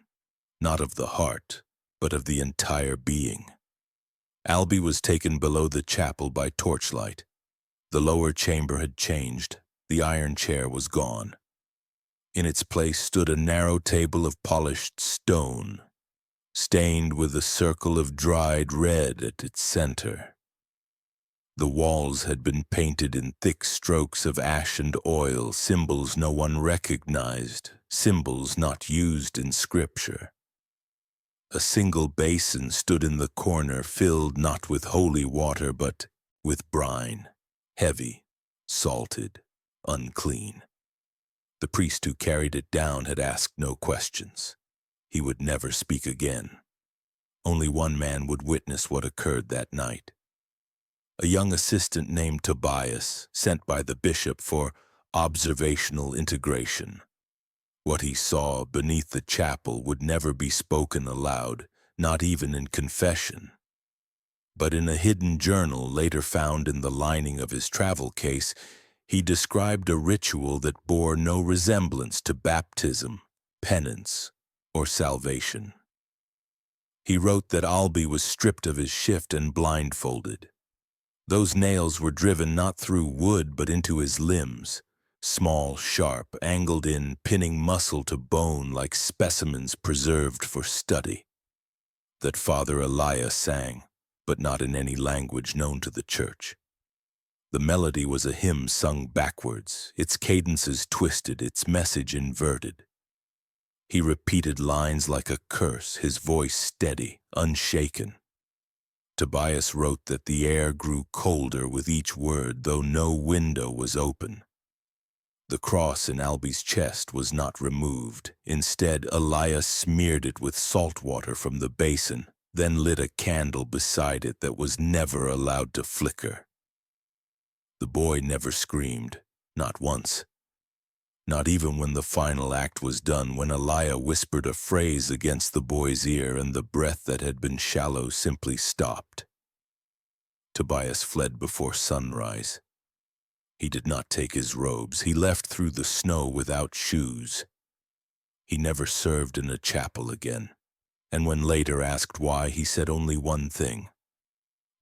not of the heart, but of the entire being. Albie was taken below the chapel by torchlight. The lower chamber had changed. The iron chair was gone. In its place stood a narrow table of polished stone, stained with a circle of dried red at its center. The walls had been painted in thick strokes of ash and oil, symbols no one recognized, symbols not used in Scripture. A single basin stood in the corner, filled not with holy water, but with brine, heavy, salted, unclean. The priest who carried it down had asked no questions. He would never speak again. Only one man would witness what occurred that night. A young assistant named Tobias, sent by the bishop for observational integration. What he saw beneath the chapel would never be spoken aloud, not even in confession. But in a hidden journal later found in the lining of his travel case, he described a ritual that bore no resemblance to baptism, penance, or salvation. He wrote that Albie was stripped of his shift and blindfolded. Those nails were driven not through wood but into his limbs, small, sharp, angled in, pinning muscle to bone like specimens preserved for study. That Father Elia sang, but not in any language known to the church. The melody was a hymn sung backwards, its cadences twisted, its message inverted. He repeated lines like a curse, his voice steady, unshaken. Tobias wrote that the air grew colder with each word, though no window was open. The cross in Albie's chest was not removed. Instead, Elias smeared it with salt water from the basin, then lit a candle beside it that was never allowed to flicker. The boy never screamed, not once. Not even when the final act was done, when Elia whispered a phrase against the boy's ear and the breath that had been shallow simply stopped. Tobias fled before sunrise. He did not take his robes. He left through the snow without shoes. He never served in a chapel again, and when later asked why, he said only one thing,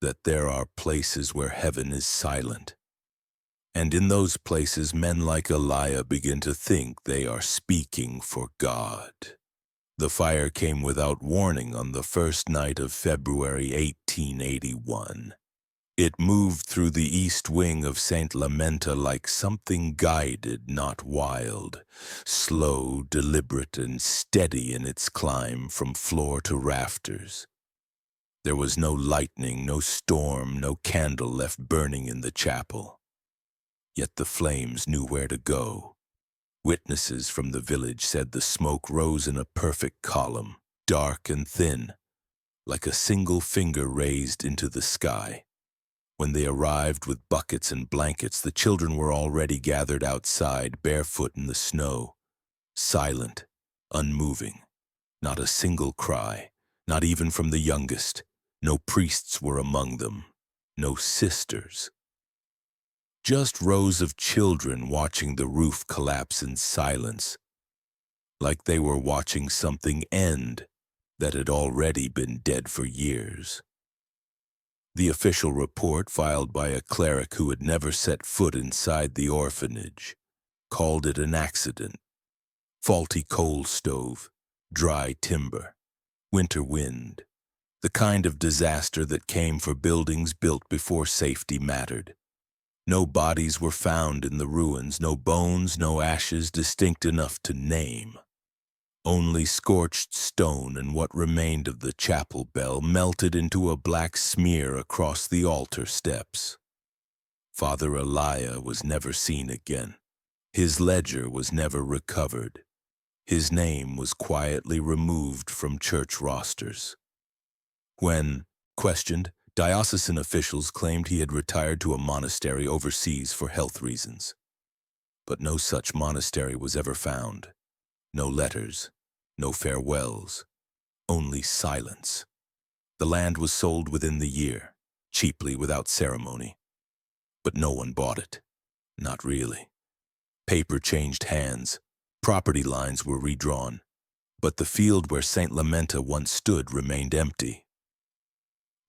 that there are places where heaven is silent, And in those places, men like Elijah begin to think they are speaking for God. The fire came without warning on the first night of February 1881. It moved through the east wing of St. Lamenta like something guided, not wild, slow, deliberate, and steady in its climb from floor to rafters. There was no lightning, no storm, no candle left burning in the chapel. Yet the flames knew where to go. Witnesses from the village said the smoke rose in a perfect column, dark and thin, like a single finger raised into the sky. When they arrived with buckets and blankets, the children were already gathered outside, barefoot in the snow, silent, unmoving. Not a single cry, not even from the youngest. No priests were among them, no sisters. Just rows of children watching the roof collapse in silence, like they were watching something end that had already been dead for years. The official report, filed by a cleric who had never set foot inside the orphanage, called it an accident. Faulty coal stove, dry timber, winter wind, the kind of disaster that came for buildings built before safety mattered. No bodies were found in the ruins, no bones, no ashes distinct enough to name. Only scorched stone and what remained of the chapel bell melted into a black smear across the altar steps. Father Elijah was never seen again. His ledger was never recovered. His name was quietly removed from church rosters. When questioned, diocesan officials claimed he had retired to a monastery overseas for health reasons. But no such monastery was ever found. No letters, no farewells, only silence. The land was sold within the year, cheaply without ceremony. But no one bought it. Not really. Paper changed hands, property lines were redrawn, but the field where St. Lamenta once stood remained empty.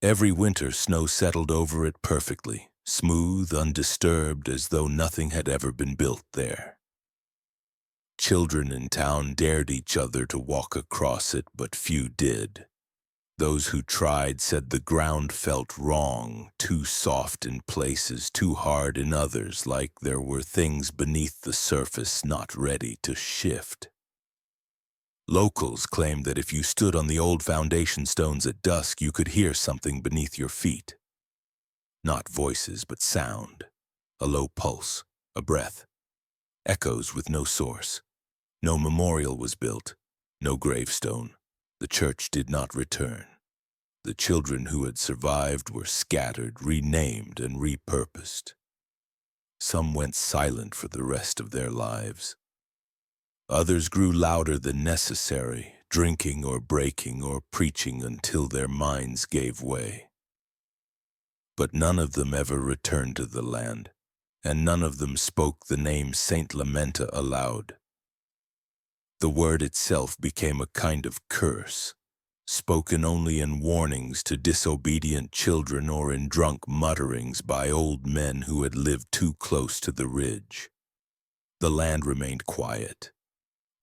Every winter, snow settled over it perfectly, smooth, undisturbed, as though nothing had ever been built there. Children in town dared each other to walk across it, but few did. Those who tried said the ground felt wrong, too soft in places, too hard in others, like there were things beneath the surface not ready to shift. Locals claimed that if you stood on the old foundation stones at dusk, you could hear something beneath your feet. Not voices, but sound, a low pulse, a breath, echoes with no source. No memorial was built, no gravestone. The church did not return. The children who had survived were scattered, renamed, and repurposed. Some went silent for the rest of their lives. Others grew louder than necessary, drinking or breaking or preaching until their minds gave way. But none of them ever returned to the land, and none of them spoke the name St. Lamenta aloud. The word itself became a kind of curse, spoken only in warnings to disobedient children or in drunk mutterings by old men who had lived too close to the ridge. The land remained quiet,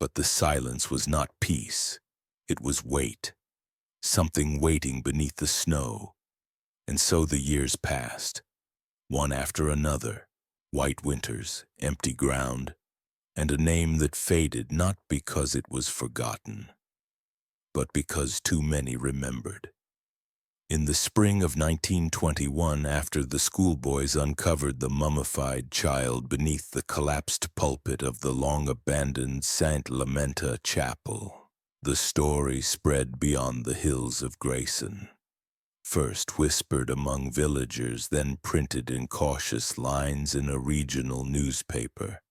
but the silence was not peace. It was weight, something waiting beneath the snow. And so the years passed, one after another, white winters, empty ground, and a name that faded not because it was forgotten, but because too many remembered. In the spring of 1921, after the schoolboys uncovered the mummified child beneath the collapsed pulpit of the long-abandoned St. Lamenta Chapel, the story spread beyond the hills of Grayson. First whispered among villagers, then printed in cautious lines in a regional newspaper.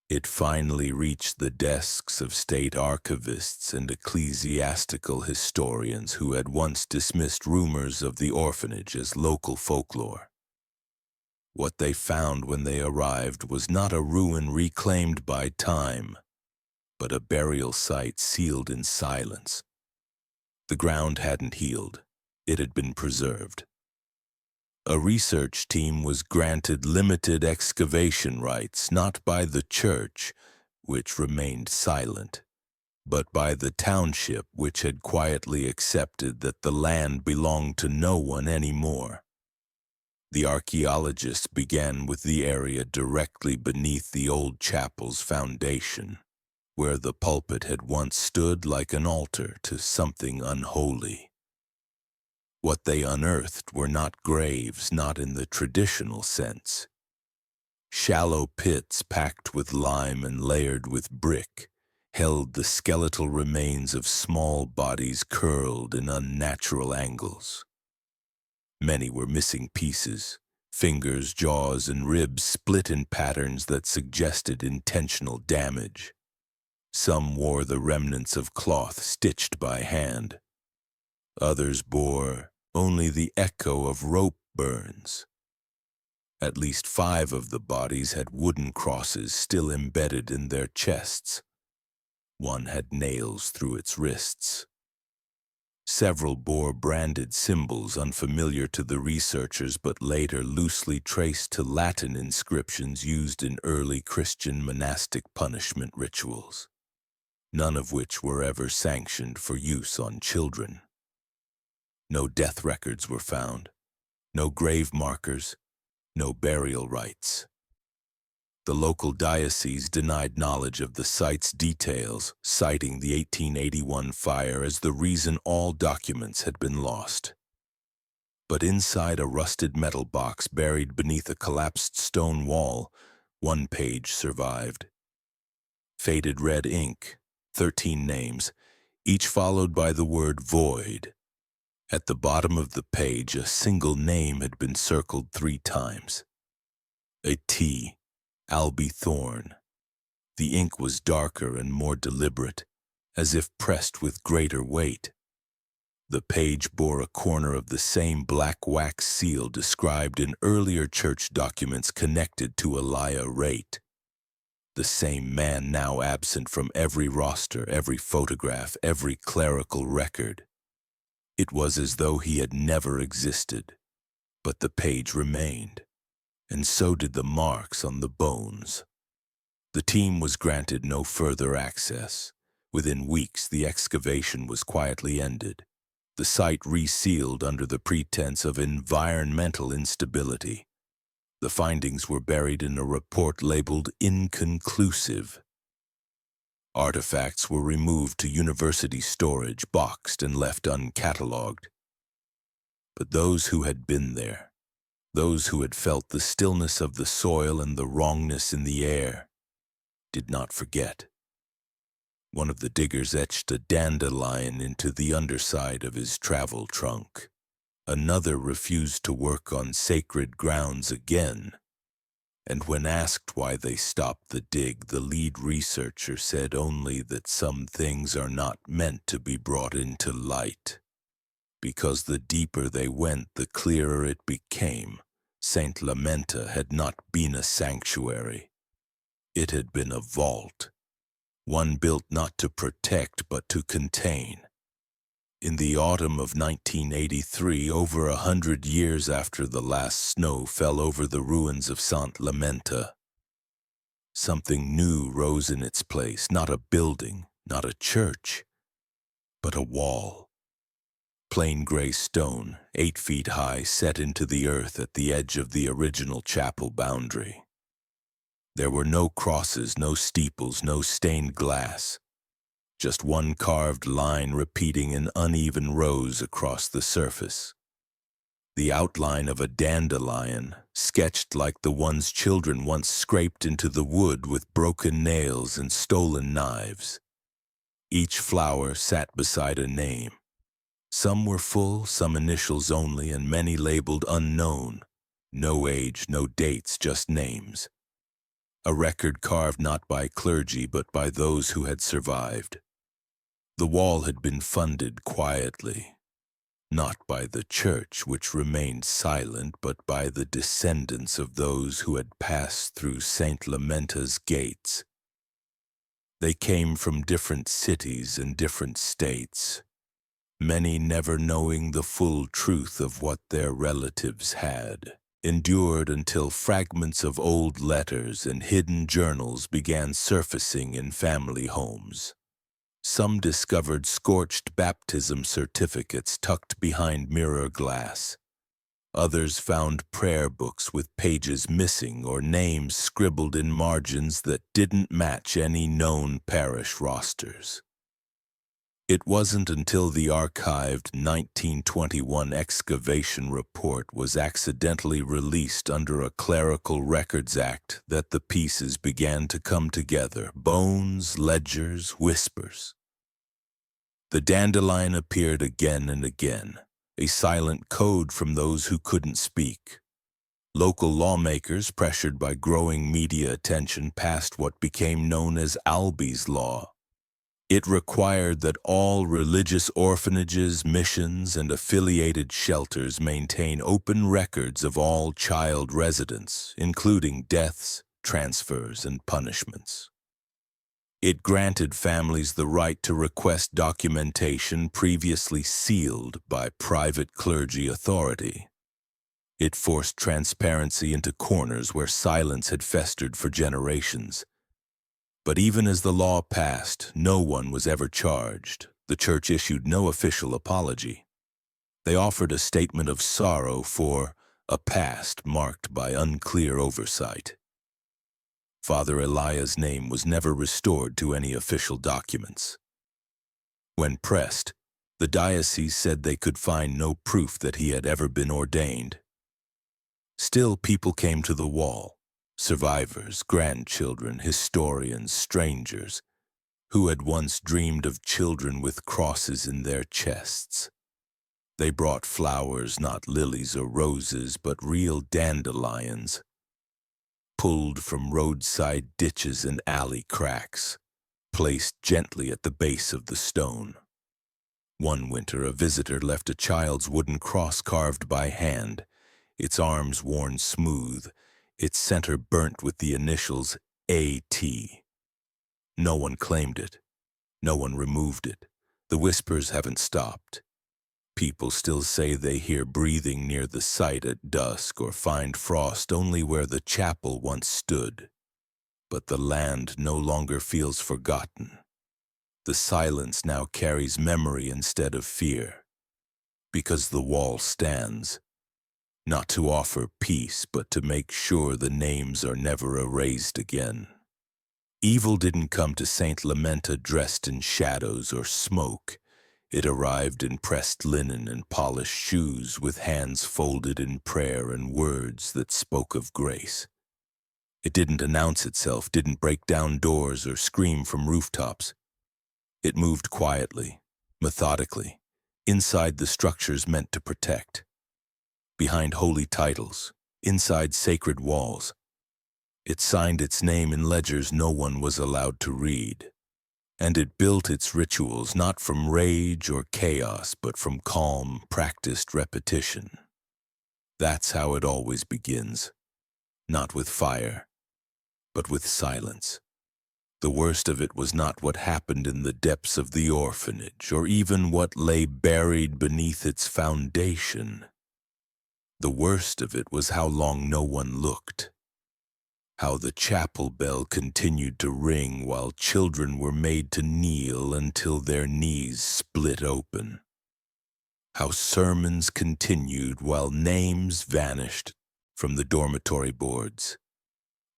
It finally reached the desks of state archivists and ecclesiastical historians who had once dismissed rumors of the orphanage as local folklore. What they found when they arrived was not a ruin reclaimed by time, but a burial site sealed in silence. The ground hadn't healed. It had been preserved. A research team was granted limited excavation rights not by the church, which remained silent, but by the township, which had quietly accepted that the land belonged to no one anymore. The archaeologists began with the area directly beneath the old chapel's foundation, where the pulpit had once stood like an altar to something unholy. What they unearthed were not graves, not in the traditional sense. Shallow pits packed with lime and layered with brick held the skeletal remains of small bodies curled in unnatural angles. Many were missing pieces, fingers, jaws, and ribs split in patterns that suggested intentional damage. Some wore the remnants of cloth stitched by hand. Others bore only the echo of rope burns. At least 5 of the bodies had wooden crosses still embedded in their chests. One had nails through its wrists. Several bore branded symbols unfamiliar to the researchers but later loosely traced to Latin inscriptions used in early Christian monastic punishment rituals, none of which were ever sanctioned for use on children. No death records were found, no grave markers, no burial rites. The local diocese denied knowledge of the site's details, citing the 1881 fire as the reason all documents had been lost. But inside a rusted metal box buried beneath a collapsed stone wall, one page survived. Faded red ink, 13 names, each followed by the word void. At the bottom of the page, a single name had been circled 3 times. A T. Albie Thorne. The ink was darker and more deliberate, as if pressed with greater weight. The page bore a corner of the same black wax seal described in earlier church documents connected to Elijah Rate. The same man now absent from every roster, every photograph, every clerical record. It was as though he had never existed, but the page remained, and so did the marks on the bones. The team was granted no further access. Within weeks, the excavation was quietly ended, the site resealed under the pretense of environmental instability. The findings were buried in a report labeled inconclusive. Artifacts were removed to university storage, boxed and left uncatalogued. But those who had been there, those who had felt the stillness of the soil and the wrongness in the air, did not forget. One of the diggers etched a dandelion into the underside of his travel trunk. Another refused to work on sacred grounds again. And when asked why they stopped the dig, the lead researcher said only that some things are not meant to be brought into light. Because the deeper they went, the clearer it became. Saint Lamenta had not been a sanctuary. It had been a vault, one built not to protect but to contain. In the autumn of 1983, over 100 years after the last snow fell over the ruins of Saint Lamenta, something new rose in its place, not a building, not a church, but a wall. Plain gray stone, 8 feet high, set into the earth at the edge of the original chapel boundary. There were no crosses, no steeples, no stained glass. Just one carved line repeating in uneven rows across the surface. The outline of a dandelion, sketched like the ones children once scraped into the wood with broken nails and stolen knives. Each flower sat beside a name. Some were full, some initials only, and many labeled unknown. No age, no dates, just names. A record carved not by clergy but by those who had survived. The wall had been funded quietly, not by the church, which remained silent, but by the descendants of those who had passed through Saint Lamenta's gates. They came from different cities and different states, many never knowing the full truth of what their relatives had endured until fragments of old letters and hidden journals began surfacing in family homes. Some discovered scorched baptism certificates tucked behind mirror glass. Others found prayer books with pages missing or names scribbled in margins that didn't match any known parish rosters. It wasn't until the archived 1921 excavation report was accidentally released under a Clerical Records Act that the pieces began to come together: bones, ledgers, whispers. The dandelion appeared again and again, a silent code from those who couldn't speak. Local lawmakers, pressured by growing media attention, passed what became known as Alby's Law. It required that all religious orphanages, missions, and affiliated shelters maintain open records of all child residents, including deaths, transfers, and punishments. It granted families the right to request documentation previously sealed by private clergy authority. It forced transparency into corners where silence had festered for generations. But even as the law passed, no one was ever charged. The church issued no official apology. They offered a statement of sorrow for a past marked by unclear oversight. Father Eliah's name was never restored to any official documents. When pressed, the diocese said they could find no proof that he had ever been ordained. Still, people came to the wall. Survivors, grandchildren, historians, strangers, who had once dreamed of children with crosses in their chests. They brought flowers, not lilies or roses, but real dandelions, pulled from roadside ditches and alley cracks, placed gently at the base of the stone. One winter, a visitor left a child's wooden cross carved by hand, its arms worn smooth, its center burnt with the initials A.T. No one claimed it. No one removed it. The whispers haven't stopped. People still say they hear breathing near the site at dusk or find frost only where the chapel once stood. But the land no longer feels forgotten. The silence now carries memory instead of fear. Because the wall stands. Not to offer peace, but to make sure the names are never erased again. Evil didn't come to St. Lamenta dressed in shadows or smoke. It arrived in pressed linen and polished shoes, with hands folded in prayer and words that spoke of grace. It didn't announce itself, didn't break down doors or scream from rooftops. It moved quietly, methodically, inside the structures meant to protect. Behind holy titles, inside sacred walls. It signed its name in ledgers no one was allowed to read. And it built its rituals not from rage or chaos, but from calm, practiced repetition. That's how it always begins. Not with fire, but with silence. The worst of it was not what happened in the depths of the orphanage, or even what lay buried beneath its foundation. The worst of it was how long no one looked. How the chapel bell continued to ring while children were made to kneel until their knees split open. How sermons continued while names vanished from the dormitory boards.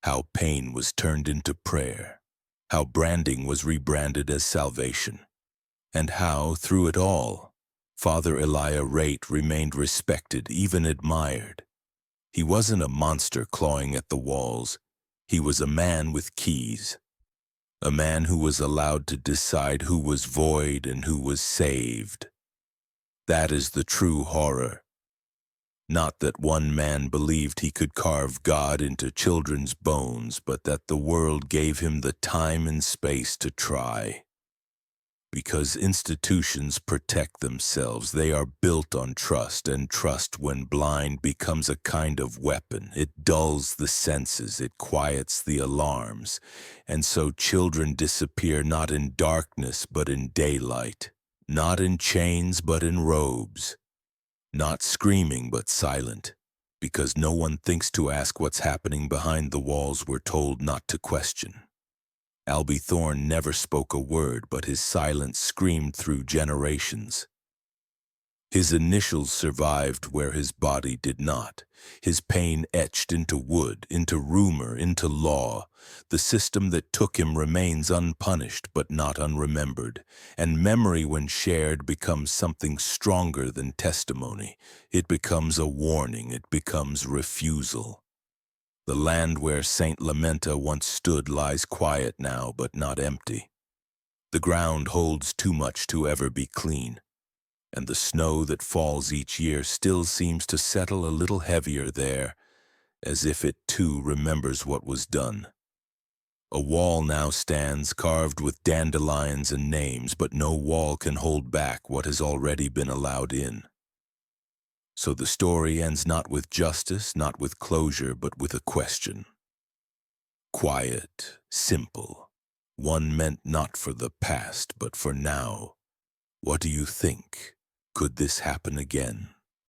How pain was turned into prayer. How branding was rebranded as salvation. And how, through it all, Father Eliah Raitt remained respected, even admired. He wasn't a monster clawing at the walls. He was a man with keys. A man who was allowed to decide who was void and who was saved. That is the true horror. Not that one man believed he could carve God into children's bones, but that the world gave him the time and space to try. Because institutions protect themselves, they are built on trust, and trust, when blind, becomes a kind of weapon. It dulls the senses, it quiets the alarms, and so children disappear not in darkness but in daylight. Not in chains but in robes, not screaming but silent, because no one thinks to ask what's happening behind the walls we're told not to question. Albie Thorne never spoke a word, but his silence screamed through generations. His initials survived where his body did not. His pain etched into wood, into rumor, into law. The system that took him remains unpunished but not unremembered, and memory when shared becomes something stronger than testimony. It becomes a warning, it becomes refusal. The land where Saint Lamenta once stood lies quiet now but not empty. The ground holds too much to ever be clean, and the snow that falls each year still seems to settle a little heavier there, as if it too remembers what was done. A wall now stands carved with dandelions and names, but no wall can hold back what has already been allowed in. So the story ends not with justice, not with closure, but with a question. Quiet, simple, one meant not for the past, but for now. What do you think? Could this happen again?